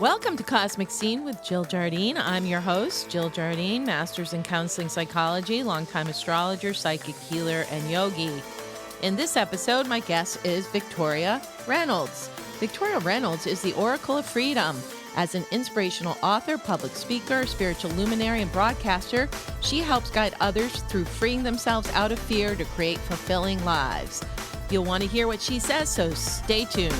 Welcome to Cosmic Scene with Jill Jardine. I'm your host, Jill Jardine, Master's in Counseling Psychology, longtime astrologer, psychic healer, and yogi. In this episode, my guest is Victoria Reynolds. Victoria Reynolds is the Oracle of Freedom. As an inspirational author, public speaker, spiritual luminary, and broadcaster, she helps guide others through freeing themselves out of fear to create fulfilling lives. You'll want to hear what she says, so stay tuned.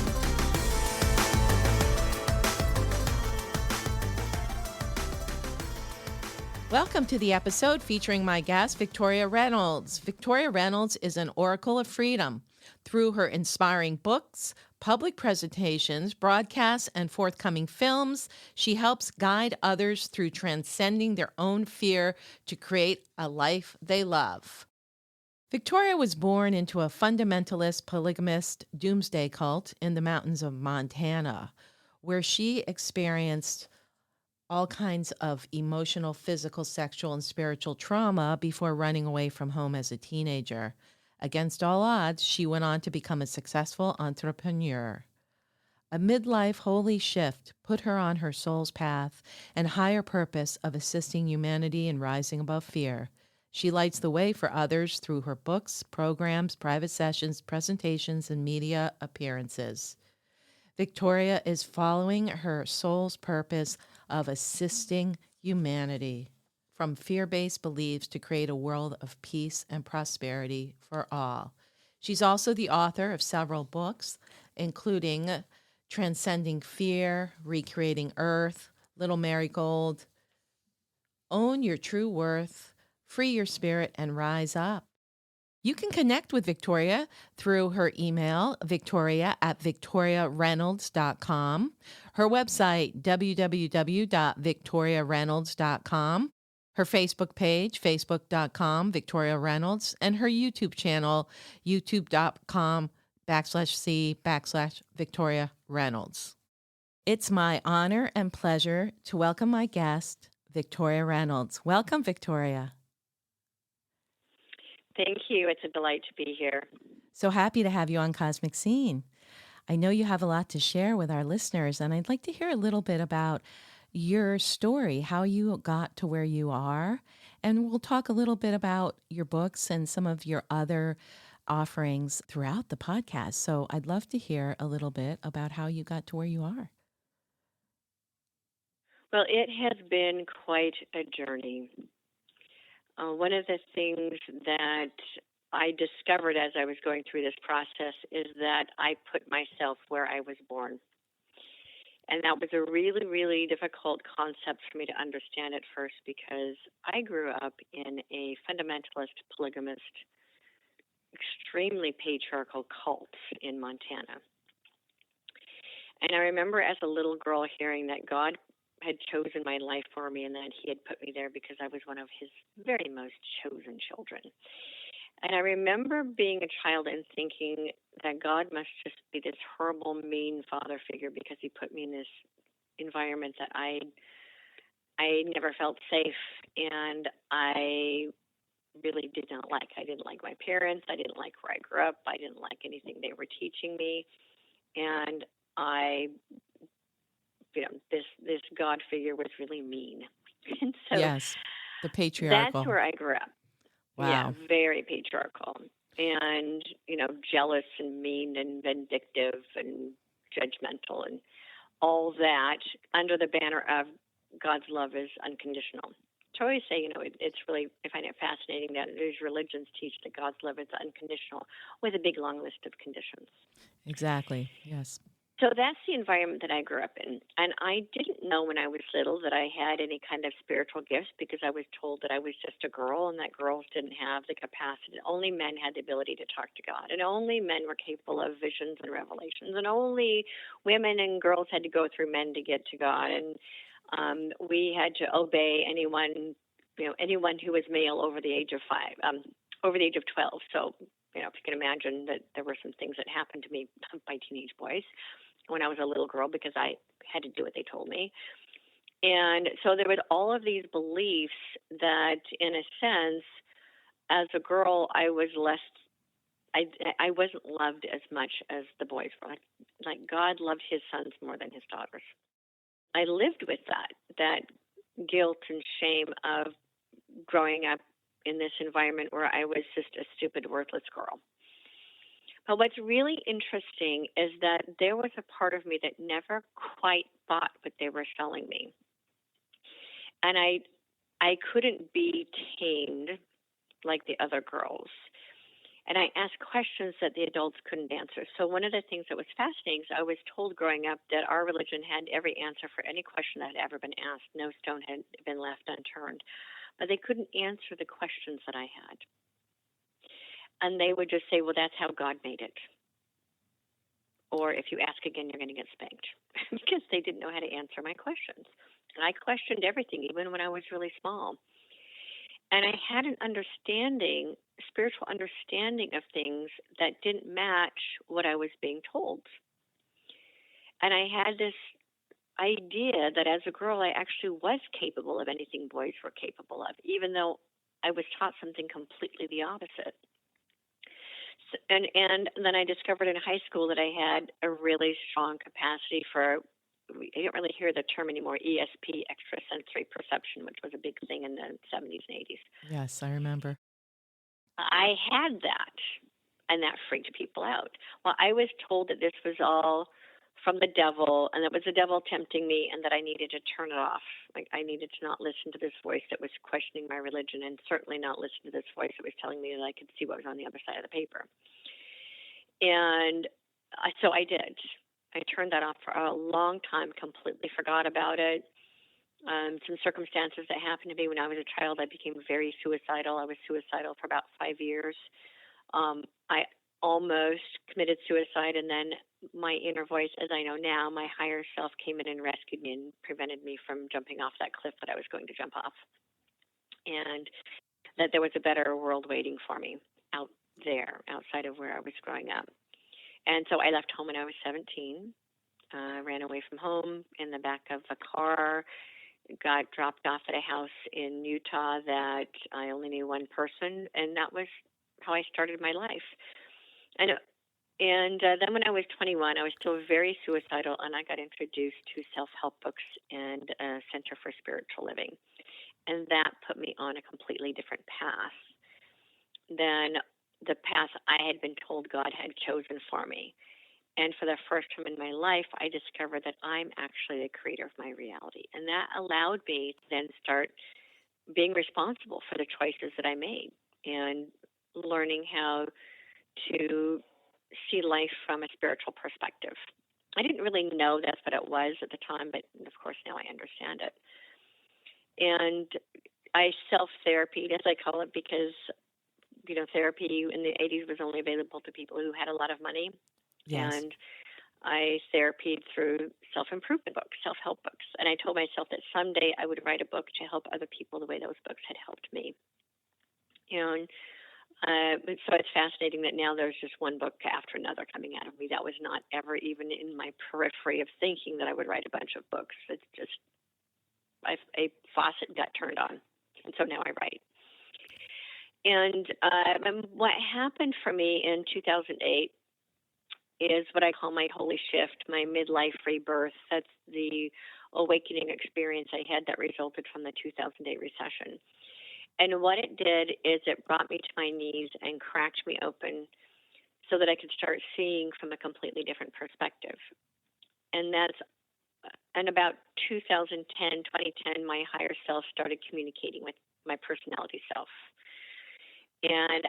Welcome to the episode featuring my guest, Victoria Reynolds. Victoria Reynolds is an oracle of freedom. Through her inspiring books, public presentations, broadcasts, and forthcoming films, she helps guide others through transcending their own fear to create a life they love. Victoria was born into a fundamentalist, polygamist doomsday cult in the mountains of Montana, where she experienced all kinds of emotional, physical, sexual, and spiritual trauma before running away from home as a teenager. Against all odds, she went on to become a successful entrepreneur. A midlife holy shift put her on her soul's path and higher purpose of assisting humanity in rising above fear. She lights the way for others through her books, programs, private sessions, presentations, and media appearances. Victoria is following her soul's purpose of assisting humanity from fear-based beliefs to create a world of peace and prosperity for all. She's also the author of several books, including Transcending Fear, Recreating Earth, Little Marigold, Own Your True Worth, Free Your Spirit, and Rise Up. You can connect with Victoria through her email, victoria@victoriareynolds.com, her website, www.victoriareynolds.com, her Facebook page, facebook.com, Victoria Reynolds, and her YouTube channel, youtube.com/C/Victoria Reynolds. It's my honor and pleasure to welcome my guest, Victoria Reynolds. Welcome, Victoria. Thank you. It's a delight to be here. So happy to have you on Cosmic Scene. I know you have a lot to share with our listeners, and I'd like to hear a little bit about your story, how you got to where you are, and we'll talk a little bit about your books and some of your other offerings throughout the podcast. So I'd love to hear a little bit about how you got to where you are. Well, it has been quite a journey. One of the things that I discovered as I was going through this process is that I put myself where I was born. And that was a really, really difficult concept for me to understand at first because I grew up in a fundamentalist, polygamist, extremely patriarchal cult in Montana. And I remember as a little girl hearing that God had chosen my life for me and that he had put me there because I was one of his very most chosen children. And I remember being a child and thinking that God must just be this horrible, mean father figure because he put me in this environment that I never felt safe and I really did not like. I didn't like my parents. I didn't like where I grew up. I didn't like anything they were teaching me. And this God figure was really mean. And so Yes, the patriarchal. that's where I grew up. Wow. Yeah, very patriarchal and, jealous and mean and vindictive and judgmental and all that under the banner of God's love is unconditional. So I always say, it's really, I find it fascinating that these religions teach that God's love is unconditional with a big long list of conditions. Exactly, yes. So that's the environment that I grew up in. And I didn't know when I was little that I had any kind of spiritual gifts because I was told that I was just a girl and that girls didn't have the capacity. Only men had the ability to talk to God. And only men were capable of visions and revelations. And only women and girls had to go through men to get to God. And we had to obey anyone who was male over the age of 12. So, if you can imagine that there were some things that happened to me by teenage boys when I was a little girl because I had to do what they told me. And so there was all of these beliefs that, in a sense, as a girl, I was less I wasn't loved as much as the boys were. Like God loved his sons more than his daughters. I lived with that guilt and shame of growing up in this environment where I was just a stupid, worthless girl. But what's really interesting is that there was a part of me that never quite bought what they were selling me. And I couldn't be tamed like the other girls. And I asked questions that the adults couldn't answer. So one of the things that was fascinating is I was told growing up that our religion had every answer for any question that had ever been asked. No stone had been left unturned. But they couldn't answer the questions that I had. And they would just say, well, that's how God made it. Or if you ask again, you're going to get spanked. Because they didn't know how to answer my questions. And I questioned everything, even when I was really small. And I had an understanding, spiritual understanding of things that didn't match what I was being told. And I had this idea that as a girl, I actually was capable of anything boys were capable of, even though I was taught something completely the opposite. And then I discovered in high school that I had a really strong capacity for, I don't really hear the term anymore, ESP, extrasensory perception, which was a big thing in the 70s and 80s. Yes, I remember. I had that, and that freaked people out. Well, I was told that this was all from the devil, and it was the devil tempting me, and that I needed to turn it off. Like I needed to not listen to this voice that was questioning my religion, and certainly not listen to this voice that was telling me that I could see what was on the other side of the paper. And so I did. I turned that off for a long time, completely forgot about it. Some circumstances that happened to me when I was a child, I became very suicidal. I was suicidal for about 5 years. I almost committed suicide, and then my inner voice, as I know now, my higher self came in and rescued me and prevented me from jumping off that cliff that I was going to jump off. And that there was a better world waiting for me out there, outside of where I was growing up. And so I left home when I was 17, ran away from home in the back of a car, got dropped off at a house in Utah that I only knew one person, and that was how I started my life. And then when I was 21, I was still very suicidal, and I got introduced to self-help books and a Center for Spiritual Living. And that put me on a completely different path than the path I had been told God had chosen for me. And for the first time in my life, I discovered that I'm actually the creator of my reality. And that allowed me to then start being responsible for the choices that I made and learning how to see life from a spiritual perspective. I didn't really know that's what it was at the time, but of course now I understand it. And I self-therapied, as I call it, because therapy in the 80s was only available to people who had a lot of money. Yes. And I therapied through self-improvement books, self-help books. And I told myself that someday I would write a book to help other people the way those books had helped me. And so it's fascinating that now there's just one book after another coming out of me. That was not ever even in my periphery of thinking that I would write a bunch of books. It's just a faucet got turned on. And so now I write. And what happened for me in 2008 is what I call my holy shift, my midlife rebirth. That's the awakening experience I had that resulted from the 2008 recession. And what it did is it brought me to my knees and cracked me open so that I could start seeing from a completely different perspective. And about 2010, my higher self started communicating with my personality self. And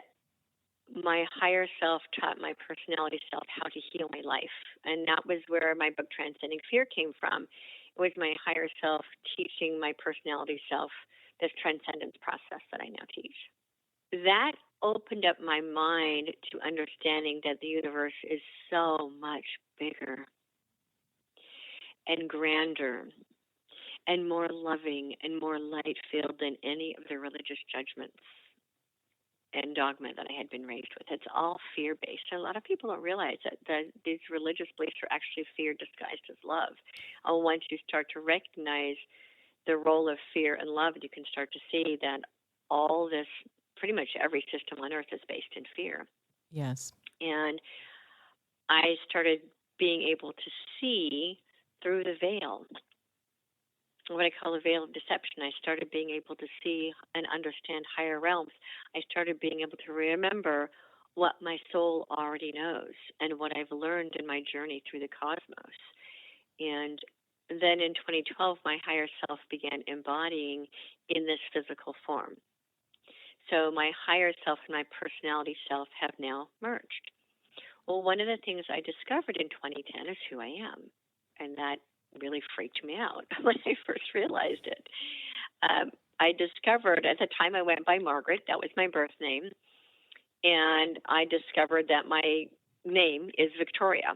my higher self taught my personality self how to heal my life. And that was where my book Transcending Fear came from. It was my higher self teaching my personality self this transcendence process that I now teach. That opened up my mind to understanding that the universe is so much bigger and grander and more loving and more light-filled than any of the religious judgments and dogma that I had been raised with. It's all fear-based. And a lot of people don't realize that these religious beliefs are actually fear disguised as love. And once you start to recognize the role of fear and love, you can start to see that all this, pretty much every system on earth is based in fear. Yes. And I started being able to see through the veil what I call a veil of deception. I started being able to see and understand higher realms. I started being able to remember what my soul already knows and what I've learned in my journey through the cosmos. And then in 2012, my higher self began embodying in this physical form. So my higher self and my personality self have now merged. Well, one of the things I discovered in 2010 is who I am. And that really freaked me out when I first realized it. I discovered, at the time I went by Margaret, that was my birth name, and I discovered that my name is Victoria.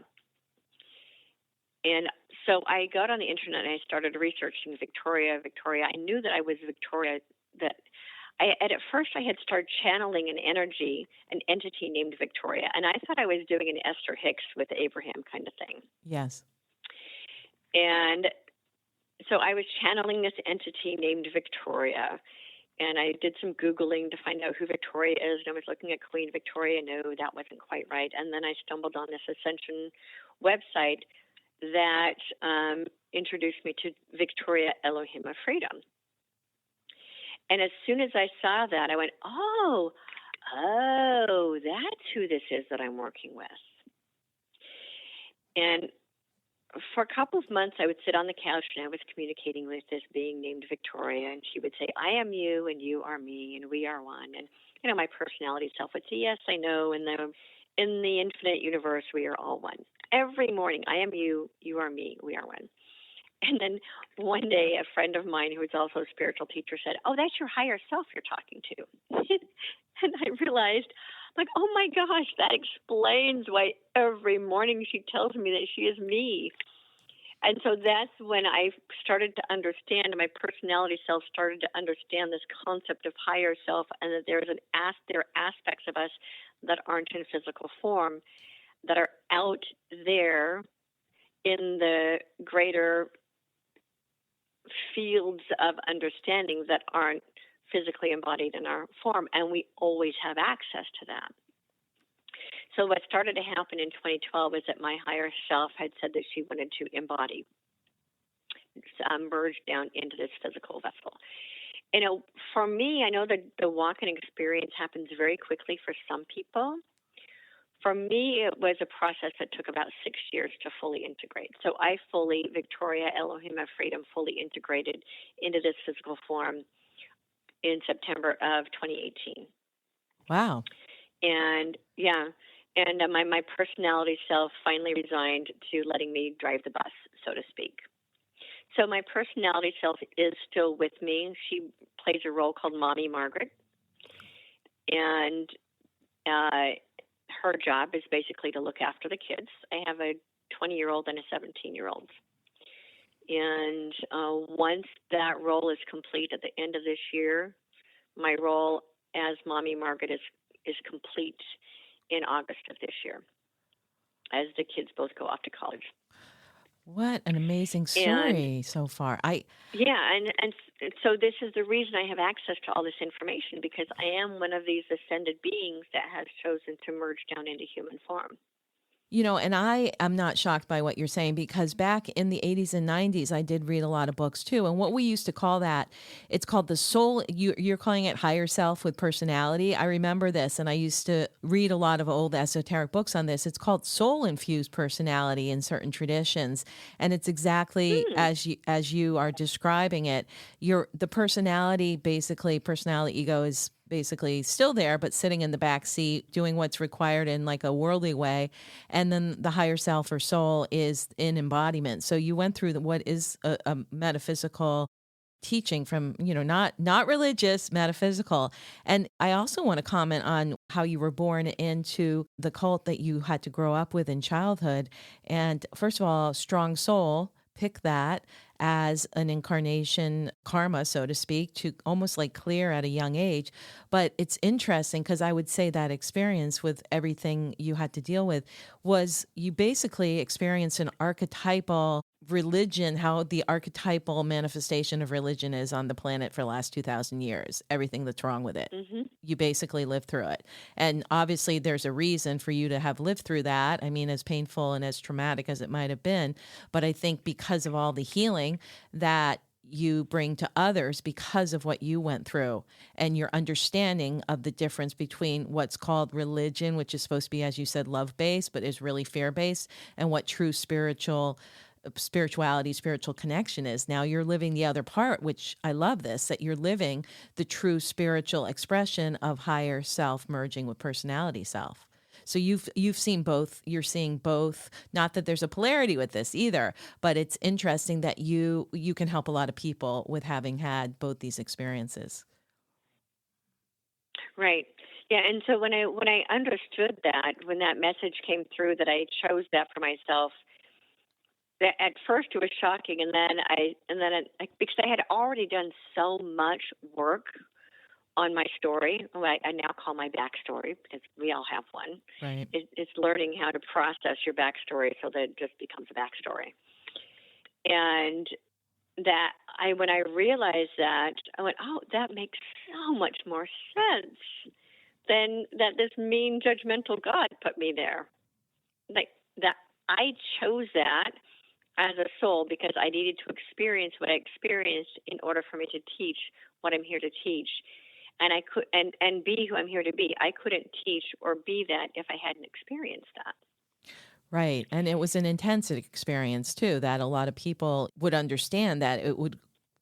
And so I got on the internet and I started researching Victoria. I knew that I was Victoria, at first I had started channeling an entity named Victoria, and I thought I was doing an Esther Hicks with Abraham kind of thing. Yes. And so I was channeling this entity named Victoria, and I did some Googling to find out who Victoria is, and I was looking at Queen Victoria. No, that wasn't quite right. And then I stumbled on this Ascension website that introduced me to Victoria Elohim of Freedom. And as soon as I saw that, I went, oh, that's who this is that I'm working with. And for a couple of months, I would sit on the couch and I was communicating with this being named Victoria, and she would say, I am you and you are me and we are one. And, my personality self would say, yes, I know. And in the infinite universe, we are all one. Every morning, I am you, you are me, we are one. And then one day, a friend of mine who was also a spiritual teacher said, oh, that's your higher self you're talking to. And I realized, like, oh my gosh, that explains why every morning she tells me that she is me. And so that's when I started to understand, my personality self started to understand this concept of higher self, and that there are aspects of us that aren't in physical form, that are out there in the greater fields of understanding that aren't physically embodied in our form, and we always have access to that. So what started to happen in 2012 is that my higher self had said that she wanted to embody, merge down into this physical vessel. For me, I know that the walk-in experience happens very quickly for some people. For me, it was a process that took about 6 years to fully integrate. So Victoria Elohim of Freedom, fully integrated into this physical form in September of 2018. Wow. And my personality self finally resigned to letting me drive the bus, so to speak. So my personality self is still with me. She plays a role called Mommy Margaret. And her job is basically to look after the kids. I have a 20-year-old and a 17-year-old. And once that role is complete at the end of this year, my role as Mommy Margaret is complete in August of this year, as the kids both go off to college. What an amazing story so far. And so this is the reason I have access to all this information, because I am one of these ascended beings that has chosen to merge down into human form. And I am not shocked by what you're saying, because back in the 80s and 90s, I did read a lot of books too. And what we used to call that, it's called the soul. You're calling it higher self with personality. I remember this, and I used to read a lot of old esoteric books on this. It's called soul infused personality in certain traditions. And it's exactly as you are describing it. The personality ego is basically still there, but sitting in the back seat, doing what's required in like a worldly way. And then the higher self or soul is in embodiment. So you went through what is a metaphysical teaching from, not religious, metaphysical. And I also want to comment on how you were born into the cult that you had to grow up with in childhood. And first of all, strong soul, pick that as an incarnation karma, so to speak, to almost like clear at a young age. But it's interesting because I would say that experience with everything you had to deal with was you basically experienced an archetypal religion, how the archetypal manifestation of religion is on the planet for the last 2,000 years, everything that's wrong with it. Mm-hmm. You basically lived through it. And obviously there's a reason for you to have lived through that. I mean, as painful and as traumatic as it might have been. But I think because of all the healing that you bring to others because of what you went through and your understanding of the difference between what's called religion, which is supposed to be, as you said, love based, but is really fear based, and what true spirituality, spiritual connection is. Now you're living the other part, which I love this, that you're living the true spiritual expression of higher self merging with personality self. So you've seen both. You're seeing both. Not that there's a polarity with this either, but it's interesting that you can help a lot of people with having had both these experiences. Right. Yeah, and so when I understood that, when that message came through that I chose that for myself, that at first it was shocking, and then because I had already done so much work on my story, I now call my backstory because we all have one. Right. It's learning how to process your backstory so that it just becomes a backstory. And that when I realized that, I went, oh, that makes so much more sense than that this mean judgmental God put me there. Like that I chose that as a soul because I needed to experience what I experienced in order for me to teach what I'm here to teach. And I could and be who I'm here to be. I couldn't teach or be that if I hadn't experienced that. Right. And it was an intense experience too, that a lot of people would understand that it would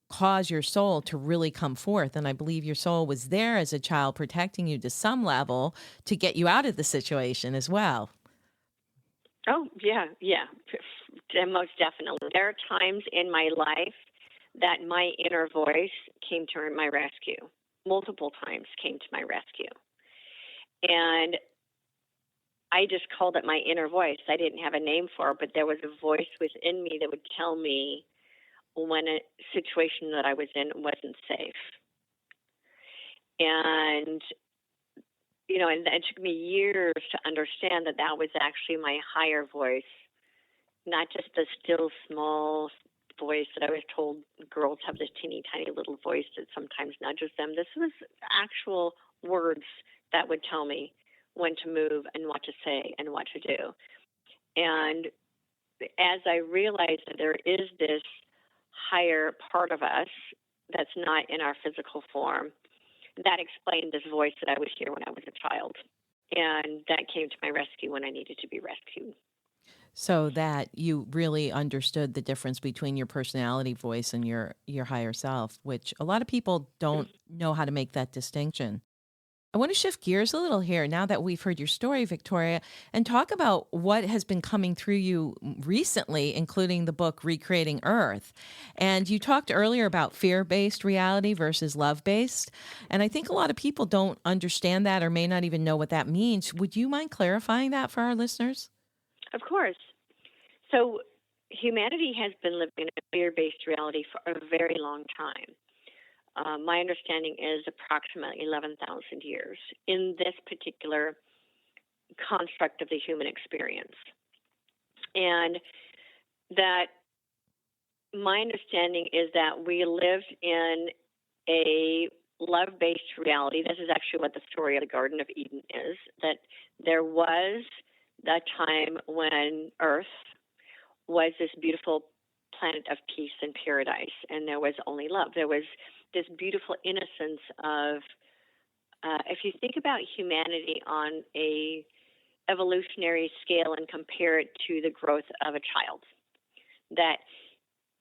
cause your soul to really come forth. And I believe your soul was there as a child protecting you to some level to get you out of the situation as well. Oh, yeah, yeah. Most definitely. There are times in my life that my inner voice came to my rescue. Multiple times came to my rescue. And I just called it my inner voice. I didn't have a name for it, but there was a voice within me that would tell me when a situation that I was in wasn't safe. And, and it took me years to understand that that was actually my higher voice, not just the still small voice that I was told girls have this teeny tiny little voice that sometimes nudges them. This was actual words that would tell me when to move and what to say and what to do. And as I realized that there is this higher part of us that's not in our physical form, that explained this voice that I would hear when I was a child. And that came to my rescue when I needed to be rescued. So that you really understood the difference between your personality voice and your higher self, which a lot of people don't know how to make that distinction. I want to shift gears a little here now that we've heard your story, Victoria, and talk about what has been coming through you recently, including the book Recreating Earth. And you talked earlier about fear-based reality versus love-based. And I think a lot of people don't understand that or may not even know what that means. Would you mind clarifying that for our listeners? Of course. So humanity has been living in a fear-based reality for a very long time. My understanding is approximately 11,000 years in this particular construct of the human experience. And that my understanding is that we lived in a love-based reality. This is actually what the story of the Garden of Eden is, that there was that time when Earth was this beautiful planet of peace and paradise, and there was only love. There was this beautiful innocence of, if you think about humanity on a evolutionary scale and compare it to the growth of a child, that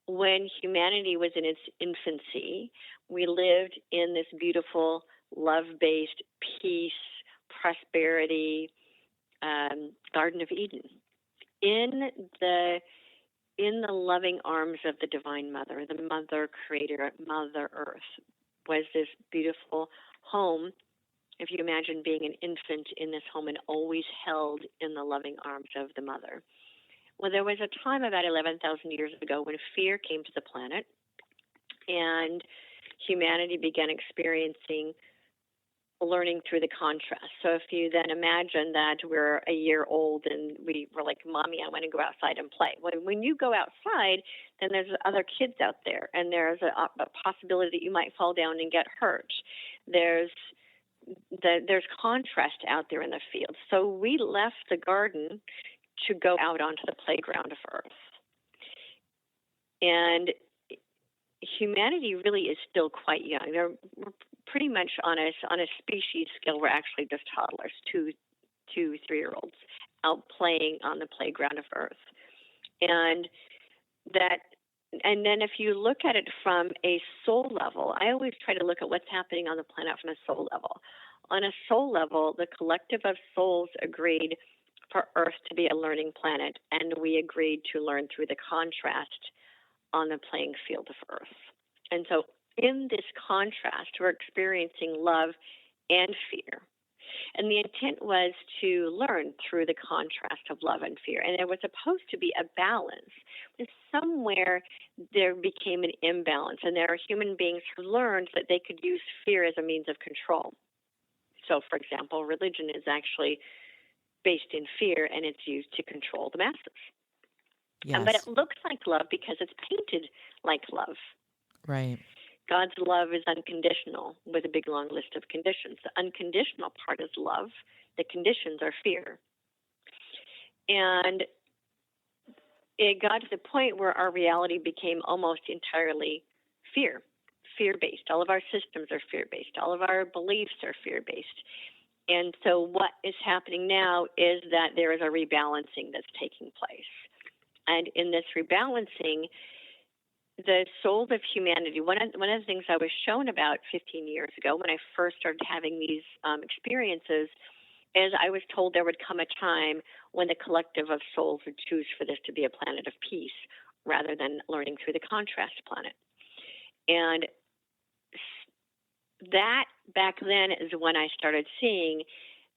when humanity was in its infancy, we lived in this beautiful love-based peace, prosperity, Garden of Eden. In the loving arms of the Divine Mother, the Mother Creator, Mother Earth, was this beautiful home. If you imagine being an infant in this home and always held in the loving arms of the Mother. Well, there was a time about 11,000 years ago when fear came to the planet and humanity began experiencing learning through the contrast. So if you then imagine that we're a year old and we were like, Mommy, I want to go outside and play. When you go outside, then there's other kids out there, and there's a possibility that you might fall down and get hurt. There's contrast out there in the field. So we left the garden to go out onto the playground of Earth. And humanity really is still quite young. We're pretty much on a species scale. We're actually just toddlers, 3-year-olds out playing on the playground of Earth, and that. And then if you look at it from a soul level, I always try to look at what's happening on the planet from a soul level. On a soul level, the collective of souls agreed for Earth to be a learning planet, and we agreed to learn through the contrast on the playing field of Earth. And so in this contrast, we're experiencing love and fear. And the intent was to learn through the contrast of love and fear. And there was supposed to be a balance. But somewhere there became an imbalance. And there are human beings who learned that they could use fear as a means of control. So, for example, religion is actually based in fear, and it's used to control the masses. Yes. But it looks like love because it's painted like love. Right. God's love is unconditional with a big long list of conditions. The unconditional part is love. The conditions are fear. And it got to the point where our reality became almost entirely fear-based. All of our systems are fear-based. All of our beliefs are fear-based. And so what is happening now is that there is a rebalancing that's taking place. And in this rebalancing, the soul of humanity, one of the things I was shown about 15 years ago when I first started having these experiences is I was told there would come a time when the collective of souls would choose for this to be a planet of peace rather than learning through the contrast planet. And that back then is when I started seeing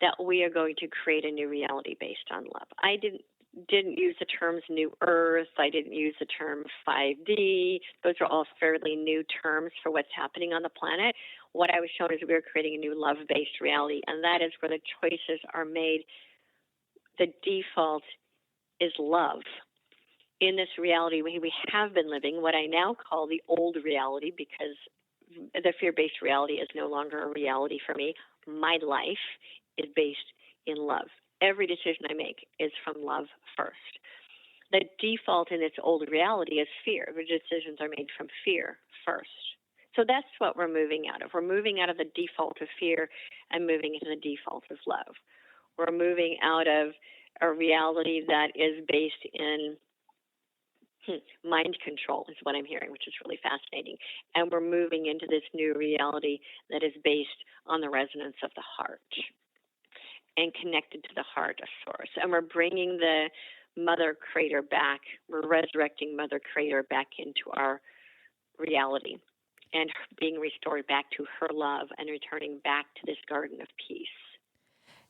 that we are going to create a new reality based on love. I didn't use the terms New Earth. I didn't use the term 5D. Those are all fairly new terms for what's happening on the planet. What I was shown is we are creating a new love-based reality, and that is where the choices are made. The default is love. In this reality, we have been living what I now call the old reality because the fear-based reality is no longer a reality for me. My life is based in love. Every decision I make is from love first. The default in its old reality is fear. The decisions are made from fear first. So that's what we're moving out of. We're moving out of the default of fear and moving into the default of love. We're moving out of a reality that is based in mind control is what I'm hearing, which is really fascinating. And we're moving into this new reality that is based on the resonance of the heart and connected to the heart of source. And we're bringing the Mother Creator back. We're resurrecting Mother Creator back into our reality and being restored back to her love and returning back to this garden of peace.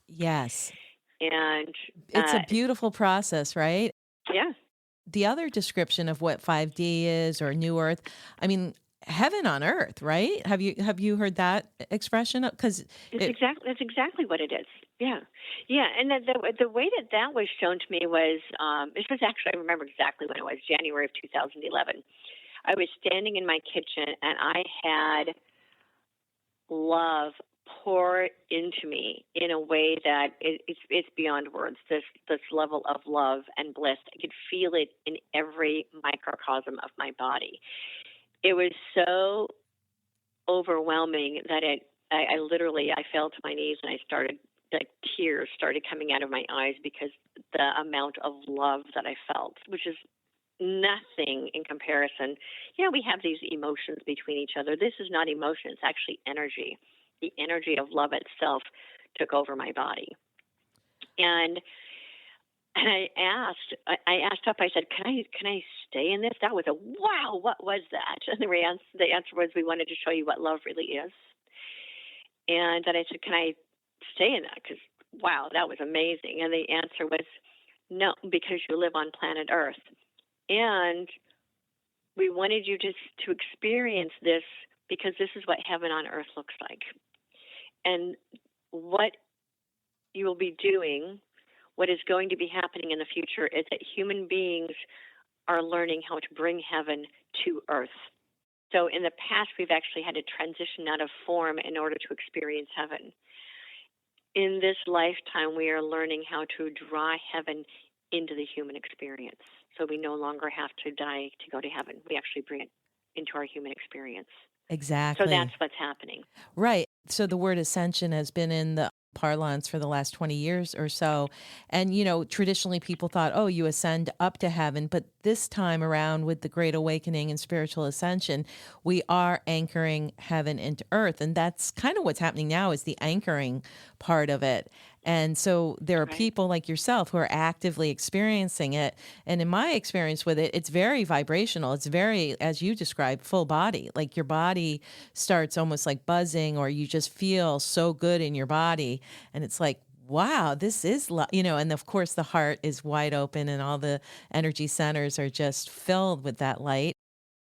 Yes. And it's a beautiful process, right? Yeah. The other description of what 5D is or New Earth, I mean, heaven on earth, right? Have you heard that expression? Because that's exactly what it is. Yeah, and the way that was shown to me was this was actually, I remember exactly when it was, January of 2011. I was standing in my kitchen and I had love pour into me in a way that it's beyond words. This level of love and bliss, I could feel it in every microcosm of my body. It was so overwhelming that I literally fell to my knees and I started, like, tears started coming out of my eyes because the amount of love that I felt, which is nothing in comparison. We have these emotions between each other. This is not emotion. It's actually energy. The energy of love itself took over my body. And I asked up, I said, can I stay in this? That was a wow, what was that? And the answer was, we wanted to show you what love really is. And then I said, can I stay in that? Because, wow, that was amazing. And the answer was, no, because you live on planet Earth. And we wanted you to experience this because this is what heaven on earth looks like. And what you will be doing, what is going to be happening in the future, is that human beings are learning how to bring heaven to earth. So in the past, we've actually had to transition out of form in order to experience heaven. In this lifetime, we are learning how to draw heaven into the human experience. So we no longer have to die to go to heaven. We actually bring it into our human experience. So that's Exactly. what's happening. Right. So the word ascension has been in the parlance for the last 20 years or so. And, traditionally people thought, oh, you ascend up to heaven. But this time around, with the Great Awakening and spiritual ascension, we are anchoring heaven into earth. And that's kind of what's happening now, is the anchoring part of it. And so there are Right. people like yourself who are actively experiencing it. And in my experience with it, it's very vibrational. It's very, as you described, full body. Like your body starts almost like buzzing, or you just feel so good in your body. And it's like, wow, this is, and of course the heart is wide open and all the energy centers are just filled with that light.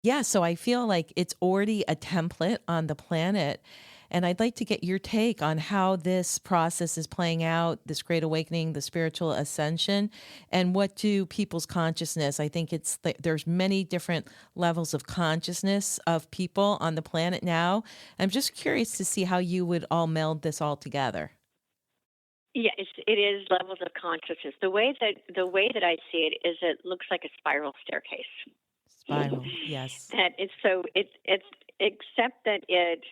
Yeah, so I feel like it's already a template on the planet. And I'd like to get your take on how this process is playing out, this great awakening, the spiritual ascension, and what do people's consciousness. I think there's many different levels of consciousness of people on the planet now. I'm just curious to see how you would all meld this all together. Yeah, it is levels of consciousness. The way that I see it is, it looks like a spiral staircase. Spiral, yes. That it's so it's except that it's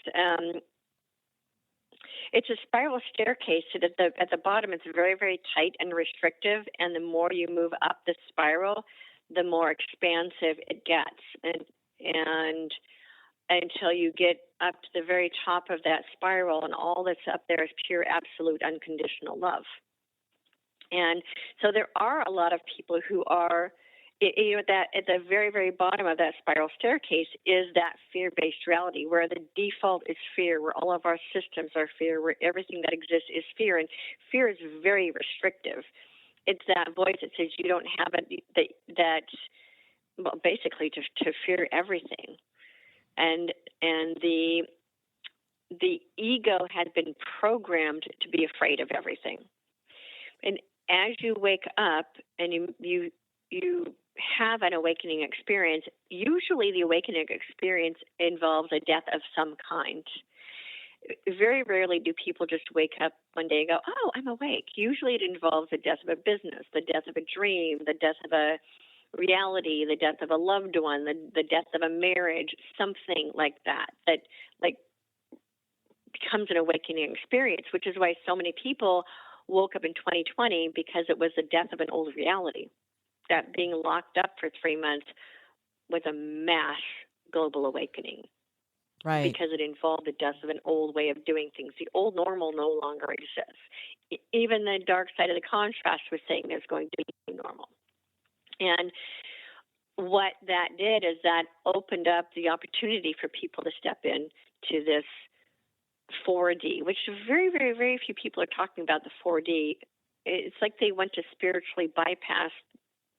a spiral staircase, so that at the bottom it's very, very tight and restrictive, and the more you move up the spiral, the more expansive it gets, and until you get up to the very top of that spiral, and all that's up there is pure, absolute, unconditional love. And so there are a lot of people who are, that at the very, very bottom of that spiral staircase is that fear-based reality, where the default is fear, where all of our systems are fear, where everything that exists is fear. And fear is very restrictive. It's that voice that says you don't have it, well, basically to fear everything. And the ego had been programmed to be afraid of everything. And as you wake up and you have an awakening experience, usually the awakening experience involves a death of some kind. Very rarely do people just wake up one day and go, oh, I'm awake. Usually it involves the death of a business, the death of a dream, the death of a reality, the death of a loved one, the death of a marriage, something like that, like becomes an awakening experience, which is why so many people woke up in 2020, because it was the death of an old reality. That being locked up for 3 months was a mass global awakening, Right. because it involved the death of an old way of doing things. The old normal no longer exists. Even the dark side of the contrast was saying there's going to be a new normal. And what that did is that opened up the opportunity for people to step in to this 4D, which very, very, very few people are talking about. The 4D, it's like they want to spiritually bypass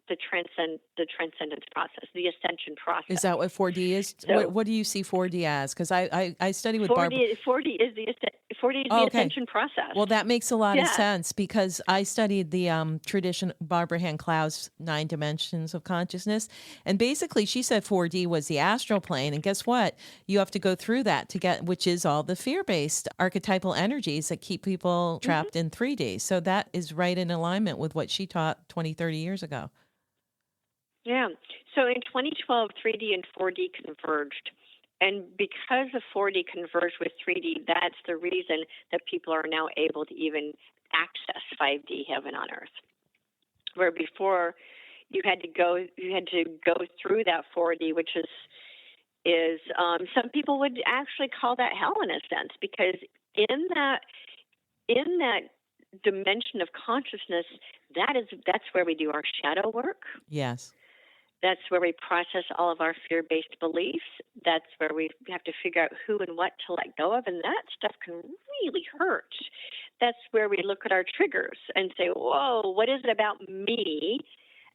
the transcendence process, the ascension Is process. that what 4D is? So What do you see 4D as? Because I study with 4D, Barbara. 4D is the 4D is Oh, the okay. ascension process. Well, that makes a lot of Yeah. sense because I studied the tradition, Barbara Hand Clow's 9 dimensions of consciousness. And basically, she said 4D was the astral plane. And guess what? You have to go through that to get, which is all the fear based archetypal energies that keep people hmm trapped in 3D. So that is right in alignment with what she taught 20, 30 years ago. Yeah. So in 2012, 3D and 4D converged. And because the 4D converged with 3D, that's the reason that people are now able to even access 5D heaven on earth. Where before you had to go through that 4D, which is some people would actually call that hell in a sense, because in that dimension of consciousness, that's where we do our shadow work. Yes. That's where we process all of our fear-based beliefs. That's where we have to figure out who and what to let go of, and that stuff can really hurt. That's where we look at our triggers and say, whoa, what is it about me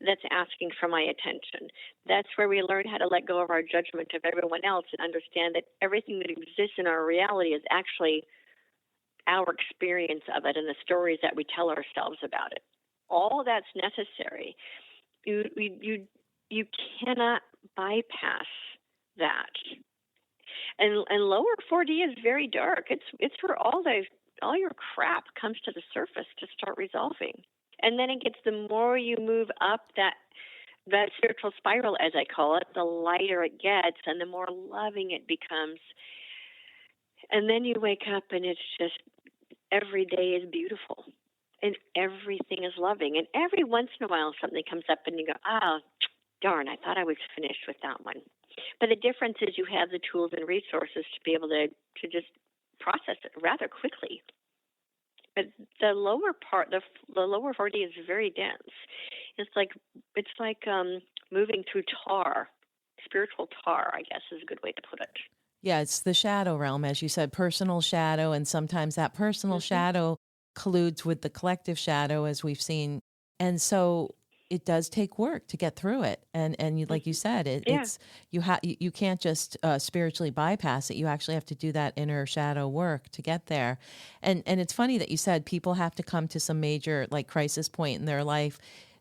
that's asking for my attention? That's where we learn how to let go of our judgment of everyone else and understand that everything that exists in our reality is actually our experience of it and the stories that we tell ourselves about it. All that's necessary. You cannot bypass that. And lower 4D is very dark. It's where all your crap comes to the surface to start resolving. And then it gets, the more you move up that spiritual spiral, as I call it, the lighter it gets and the more loving it becomes. And then you wake up and it's just every day is beautiful and everything is loving. And every once in a while something comes up and you go, oh, darn, I thought I was finished with that one. But the difference is you have the tools and resources to be able to just process it rather quickly. But the lower part, the lower 40 is very dense. It's like moving through tar, spiritual tar, I guess is a good way to put it. Yeah, it's the shadow realm, as you said, personal shadow. And sometimes that personal Hmm. shadow colludes with the collective shadow, as we've seen. And so it does take work to get through it. And you, like you Hmm. said, Yeah. it's you can't just spiritually bypass it. You actually have to do that inner shadow work to get there. And it's funny that you said people have to come to some major like crisis point in their life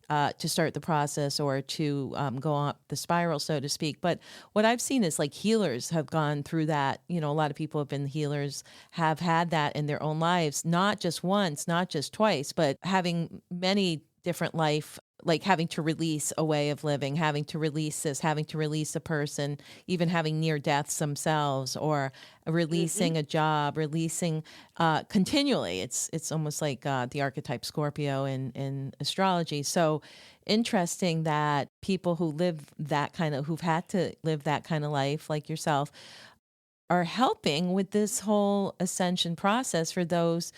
to start the process or to go up the spiral, so to speak. But what I've seen is like healers have gone through that. You know, a lot of people have been healers, have had that in their own lives, not just once, not just twice, but having many different life, like having to release a way of living, having to release this, having to release a person, even having near deaths themselves, or Hmm. releasing a job, releasing continually. It's almost like the archetype Scorpio in astrology. So interesting that people who live that kind of, who've had to live that kind of life, like yourself, are helping with this whole ascension process for those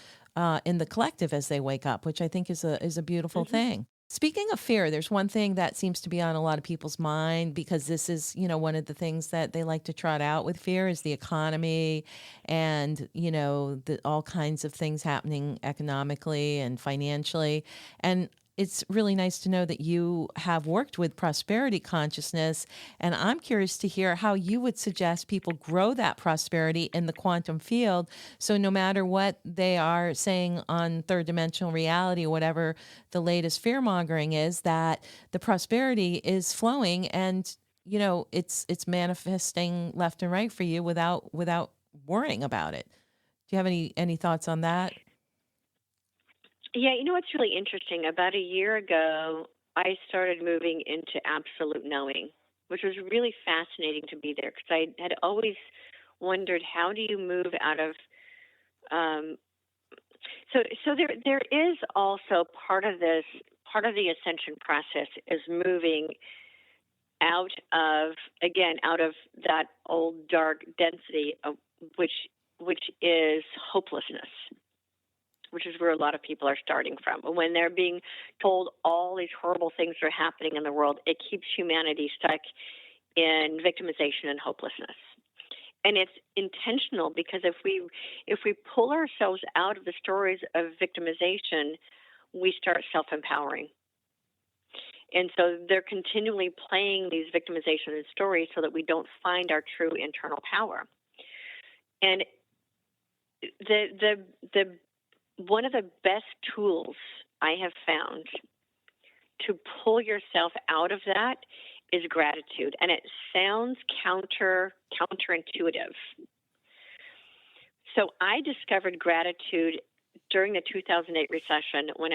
in the collective as they wake up, which I think is a beautiful Hmm. thing. Speaking of fear, there's one thing that seems to be on a lot of people's mind because this is, you know, one of the things that they like to trot out with fear is the economy and, you know, all kinds of things happening economically and financially. And it's really nice to know that you have worked with prosperity consciousness. And I'm curious to hear how you would suggest people grow that prosperity in the quantum field. So no matter what they are saying on third dimensional reality or whatever the latest fear mongering is, that the prosperity is flowing and, you know, it's manifesting left and right for you without worrying about it. Do you have any thoughts on that? Yeah, you know what's really interesting? About a year ago, I started moving into absolute knowing, which was really fascinating to be there because I had always wondered how do you move out of um, so there is also part of this part of the ascension process is moving out of again out of that old dark density of which which is hopelessness, which is where a lot of people are starting from. When they're being told all these horrible things are happening in the world, it keeps humanity stuck in victimization and hopelessness. And it's intentional because if we pull ourselves out of the stories of victimization, we start self-empowering. And so they're continually playing these victimization stories so that we don't find our true internal power. And the one of the best tools I have found to pull yourself out of that is gratitude. And it sounds counterintuitive. So I discovered gratitude during the 2008 recession when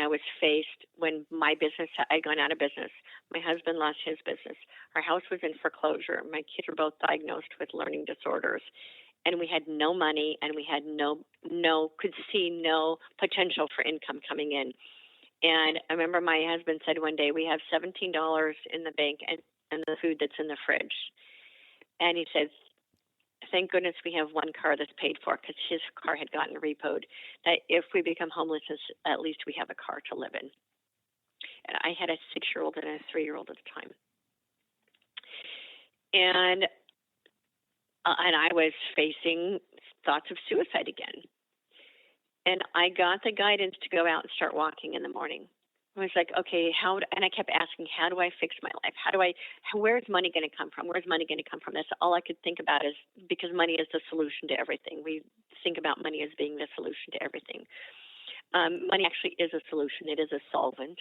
my business had gone out of business. My husband lost his business. Our house was in foreclosure. My kids were both diagnosed with learning disorders. And we had no money and we had could see no potential for income coming in. And I remember my husband said one day, we have $17 in the bank and the food that's in the fridge. And he said, thank goodness we have one car that's paid for because his car had gotten repoed. That if we become homeless, at least we have a car to live in. And I had a 6-year-old and a 3-year-old at the time. And I was facing thoughts of suicide again. And I got the guidance to go out and start walking in the morning. I was like, okay, and I kept asking, how do I fix my life? Where's money going to come from? Where's money going to come from? That's all I could think about is because money is the solution to everything. We think about money as being the solution to everything. Money actually is a solution. It is a solvent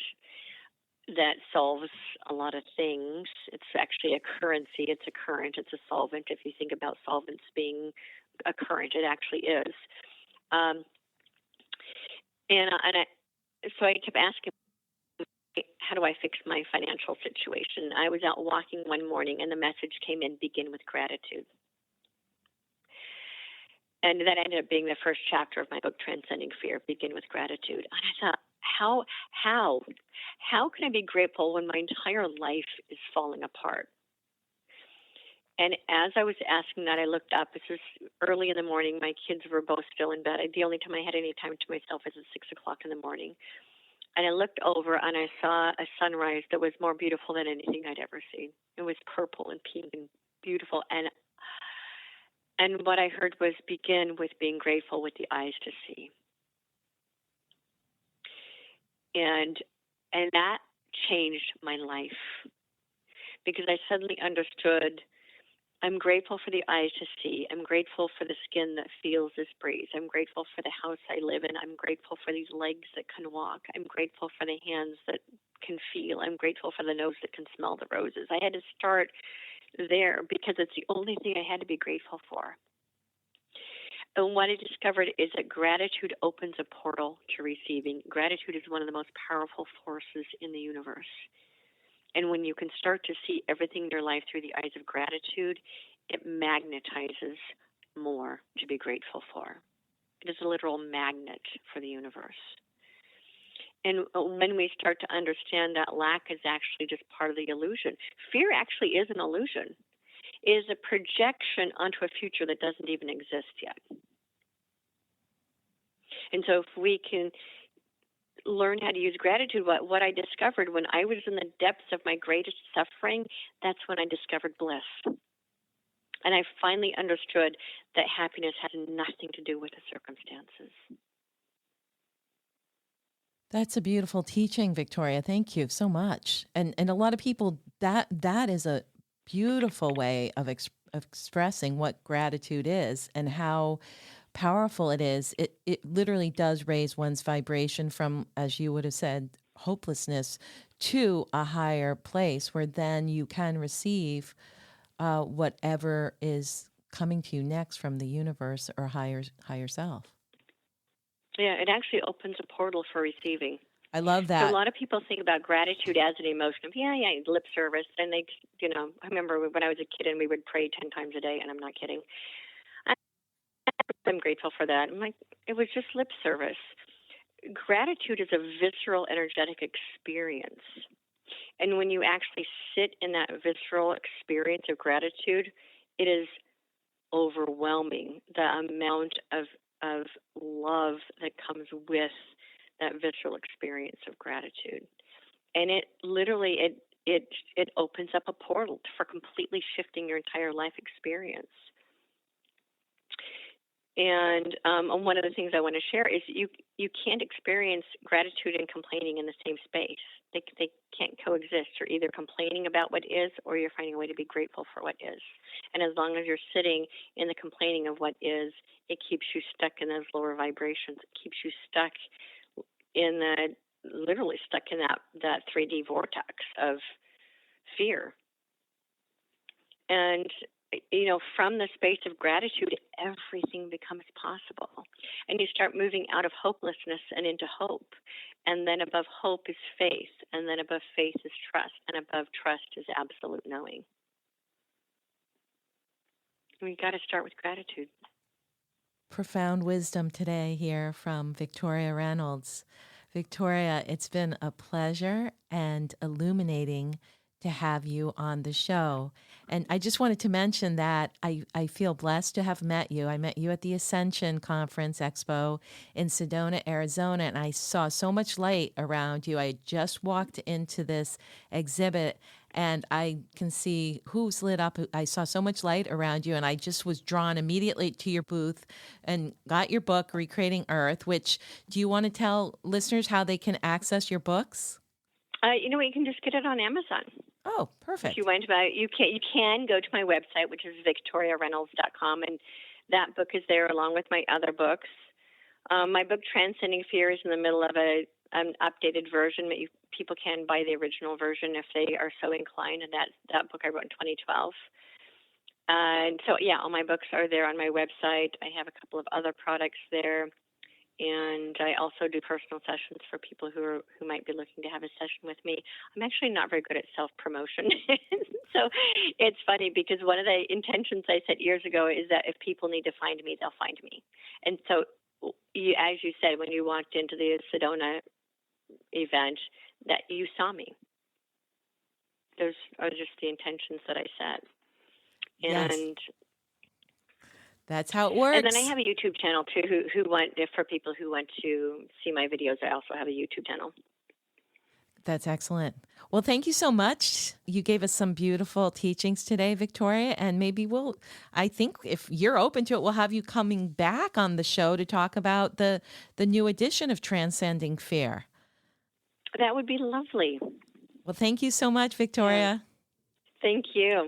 that solves a lot of things. It's actually a currency. It's a current. It's a solvent. If you think about solvents being a current, it actually is. So I kept asking, how do I fix my financial situation? I was out walking one morning and the message came in, begin with gratitude. And that ended up being the first chapter of my book, Transcending Fear, Begin with Gratitude. And I thought, how can I be grateful when my entire life is falling apart? And as I was asking that, I looked up. This was early in the morning. My kids were both still in bed. The only time I had any time to myself was at 6 o'clock in the morning. And I looked over and I saw a sunrise that was more beautiful than anything I'd ever seen. It was purple and pink and beautiful. And what I heard was, begin with being grateful with the eyes to see. And that changed my life, because I suddenly understood, I'm grateful for the eyes to see. I'm grateful for the skin that feels this breeze. I'm grateful for the house I live in. I'm grateful for these legs that can walk. I'm grateful for the hands that can feel. I'm grateful for the nose that can smell the roses. I had to start there because it's the only thing I had to be grateful for. And what I discovered is that gratitude opens a portal to receiving. Gratitude is one of the most powerful forces in the universe. And when you can start to see everything in your life through the eyes of gratitude, it magnetizes more to be grateful for. It is a literal magnet for the universe. And when we start to understand that lack is actually just part of the illusion, fear actually is an illusion. It is a projection onto a future that doesn't even exist yet. And so if we can learn how to use gratitude, what I discovered when I was in the depths of my greatest suffering, that's when I discovered bliss. And I finally understood that happiness has nothing to do with the circumstances. That's a beautiful teaching, Victoria. Thank you so much. And a lot of people, that is a beautiful way of expressing what gratitude is and how powerful it is. It literally does raise one's vibration from, as you would have said, hopelessness to a higher place where then you can receive whatever is coming to you next from the universe or higher self. Yeah, it actually opens a portal for receiving. I love So that. a lot of people think about gratitude as an emotion of, lip service. And they, I remember when I was a kid and we would pray 10 times a day, and I'm not kidding. I'm grateful for that. I'm like, it was just lip service. Gratitude is a visceral, energetic experience. And when you actually sit in that visceral experience of gratitude, it is overwhelming, the amount of love that comes with that visceral experience of gratitude. And it literally, it opens up a portal for completely shifting your entire life experience. And one of the things I want to share is you can't experience gratitude and complaining in the same space. They can't coexist. You're either complaining about what is, or you're finding a way to be grateful for what is. And as long as you're sitting in the complaining of what is, it keeps you stuck in those lower vibrations. It keeps you stuck in literally stuck in that 3D vortex of fear. And from the space of gratitude, everything becomes possible. And you start moving out of hopelessness and into hope. And then above hope is faith. And then above faith is trust. And above trust is absolute knowing. And we got to start with gratitude. Profound wisdom today here from Victoria Reynolds. Victoria, it's been a pleasure and illuminating to have you on the show. And I just wanted to mention that I feel blessed to have met you. I met you at the Ascension Conference Expo in Sedona, Arizona, and I saw so much light around you. I just walked into this exhibit and I can see who's lit up. I saw so much light around you, and I just was drawn immediately to your booth and got your book, Recreating Earth, which, do you want to tell listeners how they can access your books? You can just get it on Amazon. Oh, perfect. If you went about, you can go to my website, which is victoriareynolds.com, and that book is there along with my other books. My book, Transcending Fear, is in the middle of an updated version. People can buy the original version if they are so inclined, and that book I wrote in 2012. And so, all my books are there on my website. I have a couple of other products there. And I also do personal sessions for people who might be looking to have a session with me. I'm actually not very good at self-promotion. So it's funny because one of the intentions I set years ago is that if people need to find me, they'll find me. And so, as you said, when you walked into the Sedona event, that you saw me. Those are just the intentions that I set. Yes. And That's how it works. and then I have a YouTube channel too. For people who want to see my videos, I also have a YouTube channel. That's excellent. Well, thank you so much. You gave us some beautiful teachings today, Victoria, and maybe I think if you're open to it, we'll have you coming back on the show to talk about the new edition of Transcending Fear. That would be lovely. Well, thank you so much, Victoria. Thank you.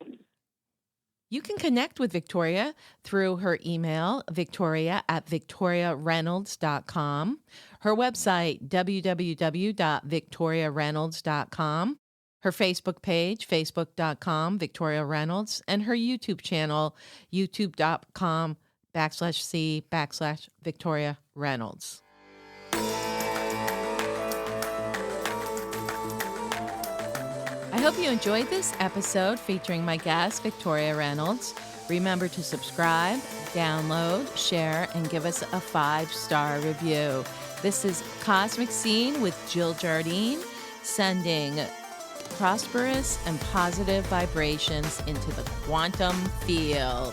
You can connect with Victoria through her email, victoria@victoriareynolds.com, her website, www.victoriareynolds.com, her Facebook page, facebook.com, Victoria Reynolds, and her YouTube channel, youtube.com/C/Victoria Reynolds. I hope you enjoyed this episode featuring my guest, Victoria Reynolds. Remember to subscribe, download, share, and give us a 5-star review. This is Cosmic Scene with Jill Jardine, sending prosperous and positive vibrations into the quantum field.